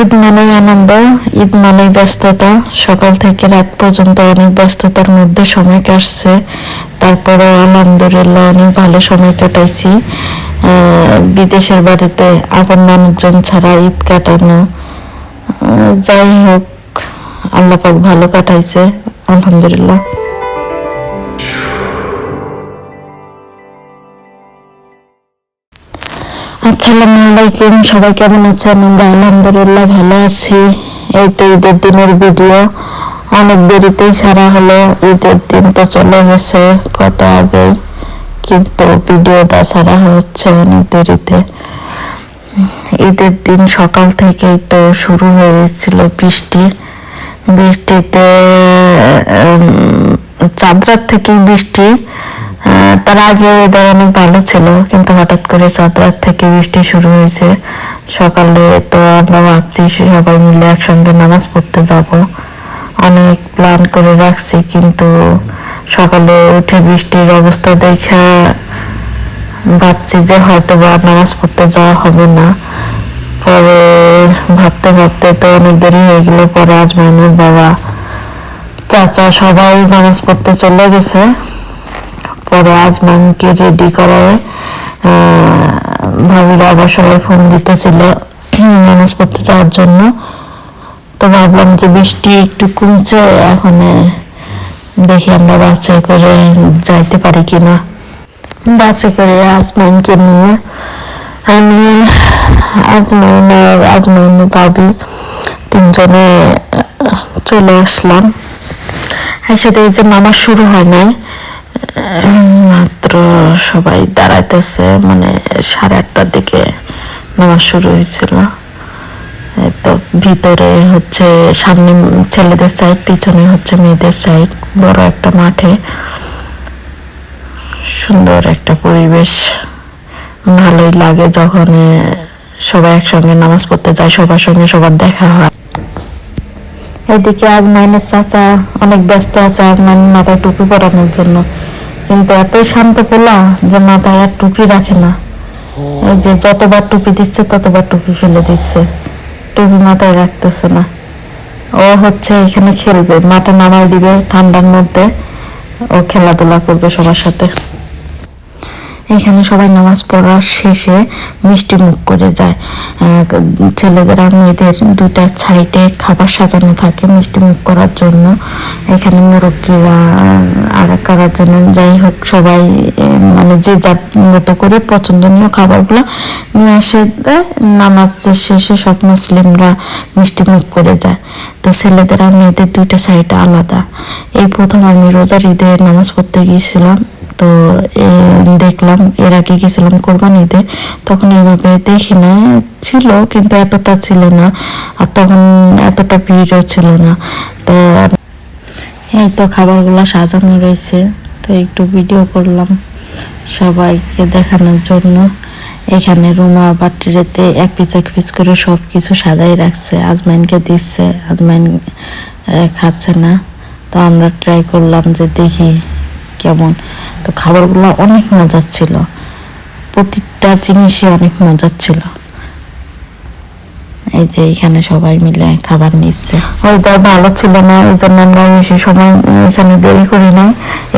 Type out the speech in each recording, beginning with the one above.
ঈদ মানেই আনন্দ, ঈদ মানেই ব্যস্ততা। সকাল থেকে রাত পর্যন্ত অনেক ব্যস্ততার মধ্যে সময় কাটছে, তারপরেও আলহামদুলিল্লাহ অনেক ভালো সময় কাটাইছি। বিদেশের বাড়িতে আপন মানুষজন ছাড়া ঈদ কাটানো, যাই হোক আল্লাহ পাক ভালো কাটাইছে আলহামদুলিল্লাহ। আসসালামু আলাইকুম, সবাই কেমন আছেন? আমরা আলহামদুলিল্লাহ ভালো আছি। এই তো ঈদের দিনের ভিডিও অনেক দেরিতেই ছাড়া হলো। ঈদের দিন তো চলে গেছে কত আগে, কিন্তু ভিডিওটা ছাড়া হচ্ছে অনেক দেরিতে। ঈদের দিন সকাল থেকেই তো শুরু হয়েছিল বৃষ্টিতে চাঁদ রাত থেকেই বৃষ্টি। তার আগে ওয়েদার অনেক ভালো ছিল, কিন্তু হঠাৎ করে চাঁদ রাত থেকে বৃষ্টি শুরু হয়েছে। সকালে তো আমরা ভাবছি সবাই মিলে একসঙ্গে নামাজ পড়তে যাব, অনেক প্ল্যান করে রাখছি, কিন্তু সকালে উঠে বৃষ্টির অবস্থা দেখে ভাবছি যে হয়তো বা নামাজ পড়তে যাওয়া হবে না। পরে ভাবতে ভাবতে তো অনেক দেরি হয়ে গেল। পরে আজমাইনের বাবা, চাচা সবাই নামাজ পড়তে চলে গেছে। পরে আজমানকে রেডি করায় ভাবিরা আবার সবাই ফোন দিতেছিল নামাজ পড়তে যাওয়ার জন্য। তো ভাবলাম যে বৃষ্টি একটু কমছে, এখন দেখি আমরা বাসে করে যাইতে পারি কিনা। বাসে করে আজমাইনকে নিয়ে আমি, আজমাইন ভাবি তিনজনে চলে আসলাম। সাথে এই যে নামাজ শুরু হয় নাই, মাত্র সবাই দাঁড়াইতেছে, মানে 8:30টার দিকে নামাজ শুরু হয়েছিল। তো ভিতরে হচ্ছে সামনে ছেলেদের সাইড, পিছনে হচ্ছে মেয়েদের সাইড, বড় একটা মাঠে, সুন্দর একটা পরিবেশ। ভালোই লাগে যখন সবাই একসঙ্গে নামাজ পড়তে যায়, সবার সঙ্গে সবার দেখা হয়। এদিকে আজমাইনের চাচা অনেক ব্যস্ত আছে আজমাইনের মাথায় টুপি পরানোর জন্য, কিন্তু এতই শান্ত পোলা যে মাথায় আর টুপি রাখে না। এই যে যতবার টুপি দিচ্ছে ততবার টুপি ফেলে দিচ্ছে, টুপি মাথায় রাখতেছে না। ও হচ্ছে এখানে খেলবে, মাঠে নামাই দিবে ঠান্ডার মধ্যে, ও খেলাধুলা করবে সবার সাথে। এখানে সবাই নামাজ পড়ার শেষে মিষ্টি মুখ করে যায়। ছেলেদের আর মেয়েদের দুটা সাইডে খাবার সাজানো থাকে মিষ্টি মুখ করার জন্য। এখানে মুরব্বীরা আর করার জন্য, যাই হোক সবাই মানে যে যার মতো করে পছন্দনীয় খাবারগুলো নিয়ে আসে দেয়। নামাজ শেষে সব মুসলিমরা মিষ্টি মুখ করে দেয়। তো ছেলেদের আর মেয়েদের দুইটা সাইড আলাদা। এই প্রথম আমি রোজার ঈদে নামাজ পড়তে গিয়েছিলাম, তো দেখলাম। এর আগে গেছিলাম কোরবানিতে, তখন এইভাবে দেখি না, ছিল কিন্তু এতটা ছিল না, আর তখন এতটা ভিড়ও ছিল না। তো এই তো খাবারগুলো সাজানো রয়েছে, তো একটু ভিডিও করলাম সবাইকে দেখানোর জন্য। এখানে রুমা বাটিরেতে এক পিস করে সব কিছু সাজাই রাখছে, আজমাইনকে দিচ্ছে, আজমাইন খাচ্ছে না। তো আমরা ট্রাই করলাম যে দেখি কেমন। তো খাবারগুলো অনেক মজার ছিল, প্রতিটা জিনিসই অনেক মজার ছিল। এই যে এখানে সবাই মিলে খাবার নিচ্ছে। ওয়েদার ভালো ছিল না, এই জন্য আমরা বেশি সময় এখানে দেরি করি নাই।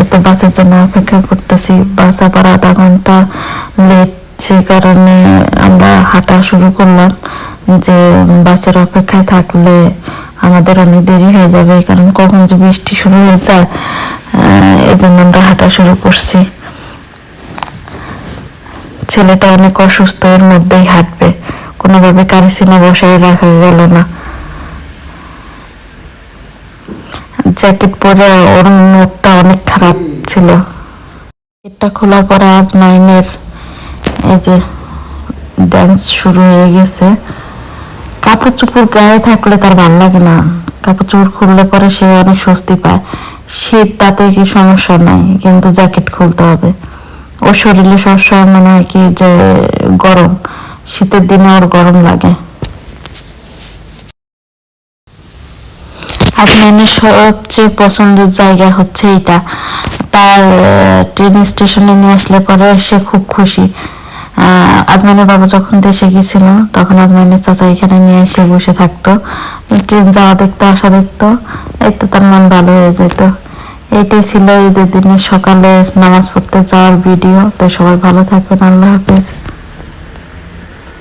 এতো বাসের জন্য অপেক্ষা করতেছি, বাস আবার আধা ঘন্টা লেট, সে কারণে আমরা হাঁটা শুরু করলাম, যে বাসের অপেক্ষায় থাকলে আমাদের অনেক দেরি হয়ে যাবে, কারণ কখন যে বৃষ্টি শুরু হয়ে যায়, এই জন্য আমরা হাঁটা শুরু করছি। ছেলেটা অনেক অসুস্থ, এর মধ্যেই হাঁটবে, কোনোভাবে কারিসিনা বসায় রাখা গেল না। জ্যাকেট পরে ওর মুখটা অনেক খারাপ ছিল। এটা খোলার পরে আজমাইনের এই যে ডান্স শুরু হয়ে গেছে। কাপড় চোপড় গায়ে থাকলে তার ভালো লাগে না, কাপড় চোপড় খুললে পরে সে অনেক স্বস্তি পায়। শীত তাতে কি সমস্যা নাই, কিন্তু জ্যাকেট খুলতে হবে। ওর শরীরে সবসময় মনে হয় কি যে গরম, শীতের দিনে ওর গরম লাগে। আজমাইনের সবচেয়ে পছন্দের জায়গা হচ্ছে এটা। তার ট্রেন স্টেশনে নিয়ে আসলে পরে সে খুব খুশি। আজমাইনের বাবা যখন দেশে গেছিল তখন আজমাইনের চাচা এখানে নিয়ে এসে বসে থাকতো, ট্রেন যাওয়া দেখতো, আসা দেখতো, এই তো তার মন ভালো হয়ে যেত। এইটাই ছিল ঈদের দিনের সকালে নামাজ পড়তে যাওয়ার ভিডিও। তো সবাই ভালো থাকবেন, আল্লাহ হাফেজ।